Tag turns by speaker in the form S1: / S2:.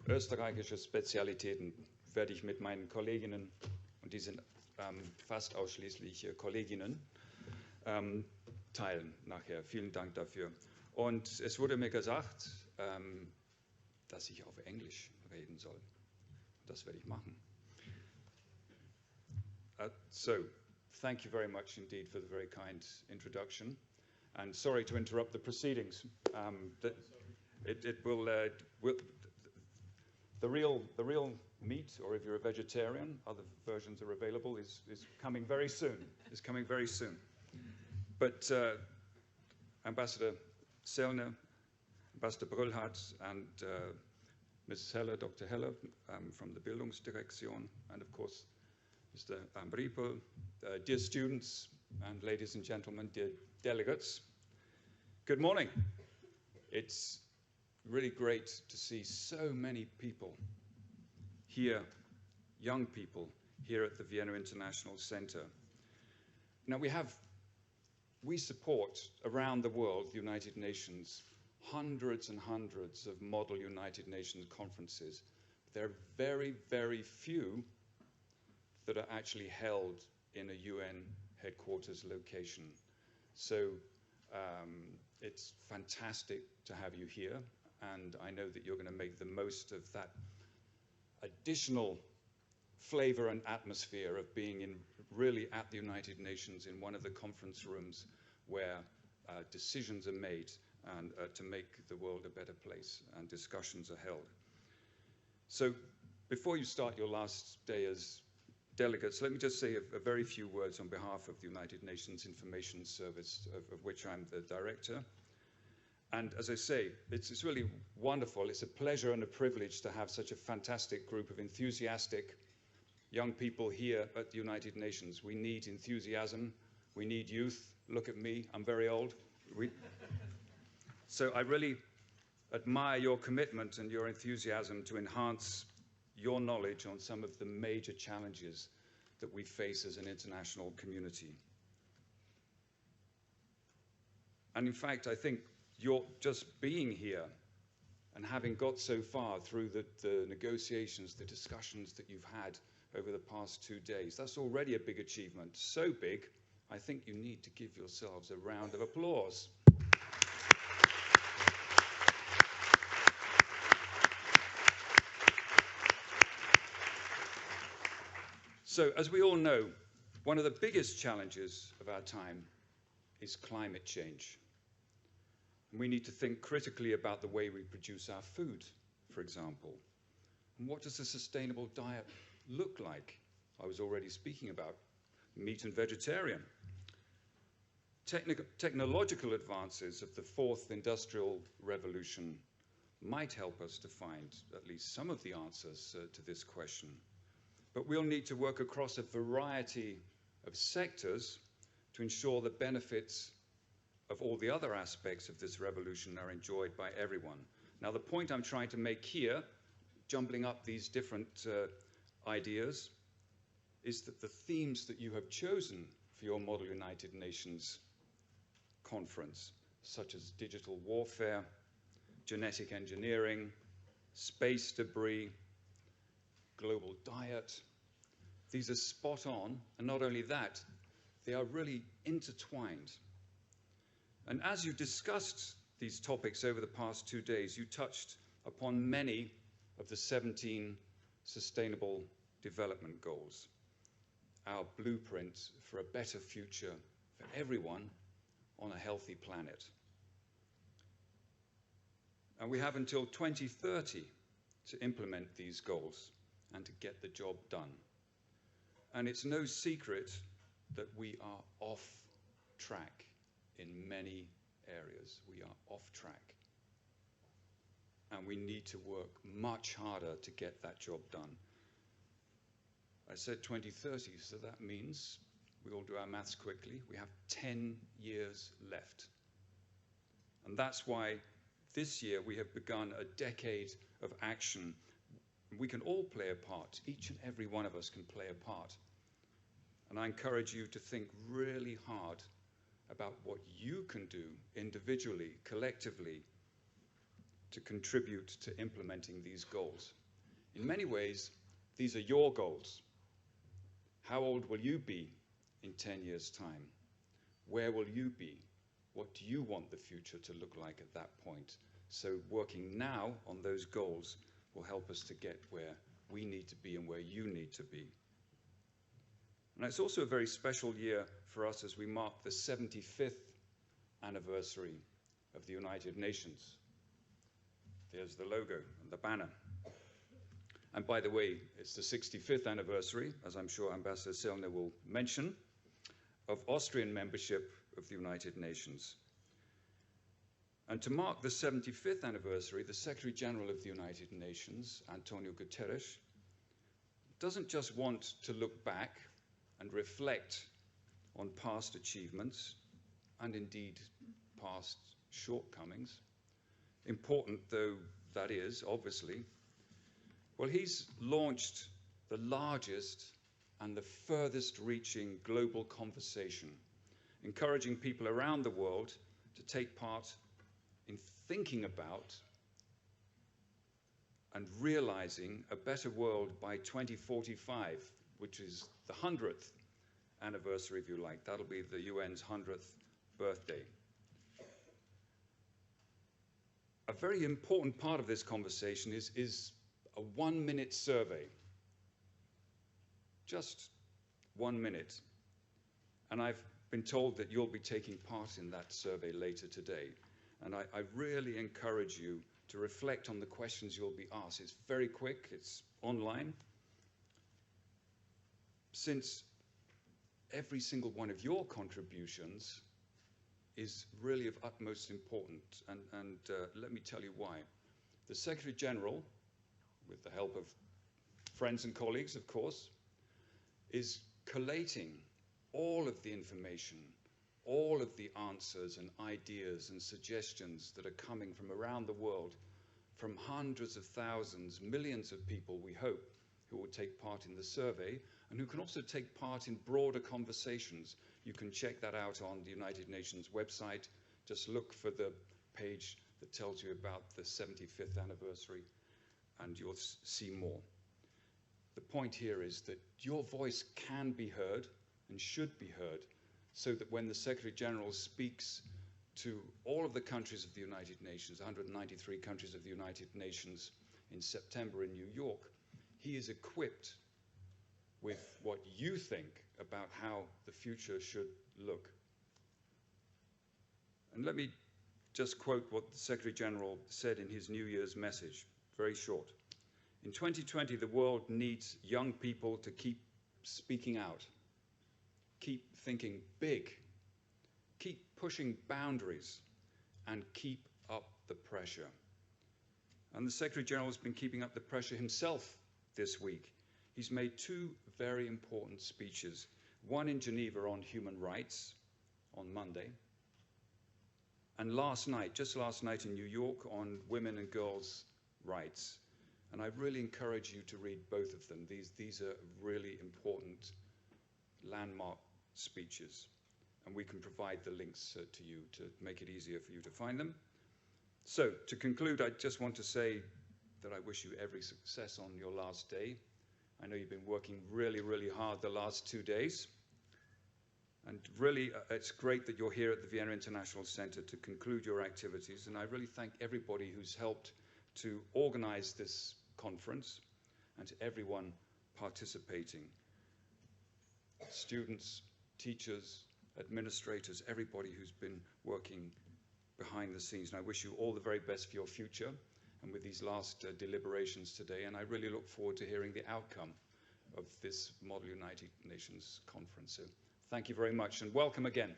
S1: österreichische Spezialitäten werde ich mit meinen Kolleginnen, und die sind fast ausschließlich Kolleginnen, teilen nachher. Vielen Dank dafür. Und es wurde mir gesagt, dass ich auf Englisch reden soll. Das werde ich machen. So, thank you very much indeed for the very kind introduction. And sorry to interrupt the proceedings. The real meat, or if you're a vegetarian, other versions are available, is coming very soon. Is coming very soon. But Ambassador Sellner, Ambassador Brüllhardt, and Ms. Heller, Dr. Heller from the Bildungsdirektion, and of course Mr. Ambripo, dear students and ladies and gentlemen, dear delegates, good morning. It's really great to see so many people here, young people, here at the Vienna International Center. Now we support around the world, the United Nations, hundreds and hundreds of Model United Nations conferences. There are very, very few that are actually held in a UN headquarters location. So it's fantastic to have you here, and I know that you're going to make the most of that additional flavor and atmosphere of being really at the United Nations in one of the conference rooms where decisions are made and to make the world a better place and discussions are held. So before you start your last day as delegates, let me just say a very few words on behalf of the United Nations Information Service, of which I'm the director. And as I say, it's really wonderful. It's a pleasure and a privilege to have such a fantastic group of enthusiastic young people here at the United Nations. We need enthusiasm. We need youth. Look at me. I'm very old. So I really admire your commitment and your enthusiasm to enhance your knowledge on some of the major challenges that we face as an international community. And in fact, I think you're just being here and having got so far through the negotiations, the discussions that you've had over the past 2 days, that's already a big achievement. So big, I think you need to give yourselves a round of applause. So, as we all know, one of the biggest challenges of our time is climate change. We need to think critically about the way we produce our food, for example. And what does a sustainable diet look like? I was already speaking about meat and vegetarian. Technological advances of the fourth industrial revolution might help us to find at least some of the answers to this question. But we'll need to work across a variety of sectors to ensure the benefits of all the other aspects of this revolution are enjoyed by everyone. Now, the point I'm trying to make here, jumbling up these different ideas, is that the themes that you have chosen for your Model United Nations conference, such as digital warfare, genetic engineering, space debris, global diet, these are spot on, and not only that, they are really intertwined. And as you discussed these topics over the past 2 days, you touched upon many of the 17 Sustainable Development Goals, our blueprint for a better future for everyone on a healthy planet. And we have until 2030 to implement these goals and to get the job done. And it's no secret that we are off track in many areas. We are off track. And we need to work much harder to get that job done. I said 2030, so that means, we all do our maths quickly, we have 10 years left. And that's why this year we have begun a decade of action. We can all play a part. Each and every one of us can play a part. And I encourage you to think really hard about what you can do individually, collectively, to contribute to implementing these goals. In many ways, these are your goals. How old will you be in 10 years' time? Where will you be? What do you want the future to look like at that point? So working now on those goals will help us to get where we need to be and where you need to be. And it's also a very special year for us as we mark the 75th anniversary of the United Nations. There's the logo and the banner. And by the way, it's the 65th anniversary, as I'm sure Ambassador Sellner will mention, of Austrian membership of the United Nations. And to mark the 75th anniversary, the Secretary General of the United Nations, Antonio Guterres, doesn't just want to look back and reflect on past achievements, and indeed past shortcomings, important though that is, obviously. Well, he's launched the largest and the furthest reaching global conversation, encouraging people around the world to take part in thinking about and realizing a better world by 2045, which is the 100th anniversary, if you like. That'll be the UN's 100th birthday. A very important part of this conversation is a 1-minute survey. Just 1 minute. And I've been told that you'll be taking part in that survey later today. And I really encourage you to reflect on the questions you'll be asked. It's very quick, it's online. Since every single one of your contributions is really of utmost importance, and let me tell you why. The Secretary General, with the help of friends and colleagues, of course, is collating all of the information, all of the answers and ideas and suggestions that are coming from around the world, from hundreds of thousands, millions of people, we hope, who will take part in the survey, and who can also take part in broader conversations. You can check that out on the United Nations website. Just look for the page that tells you about the 75th anniversary, and you'll see more. The point here is that your voice can be heard and should be heard, so that when the Secretary General speaks to all of the countries of the United Nations, 193 countries of the United Nations in September in New York, he is equipped with what you think about how the future should look. And let me just quote what the Secretary General said in his New Year's message, very short. In 2020, the world needs young people to keep speaking out, keep thinking big, keep pushing boundaries, and keep up the pressure. And the Secretary General has been keeping up the pressure himself this week. He's made 2 very important speeches, one in Geneva on human rights on Monday, and just last night in New York on women and girls' rights. And I really encourage you to read both of them. These are really important landmark speeches, and we can provide the links to you to make it easier for you to find them. So, to conclude, I just want to say that I wish you every success on your last day. I know you've been working really, really hard the last 2 days. And really, it's great that you're here at the Vienna International Center to conclude your activities. And I really thank everybody who's helped to organize this conference, and to everyone participating. Students, teachers, administrators, everybody who's been working behind the scenes. And I wish you all the very best for your future and with these last deliberations today. And I really look forward to hearing the outcome of this Model United Nations conference. So thank you very much and welcome again.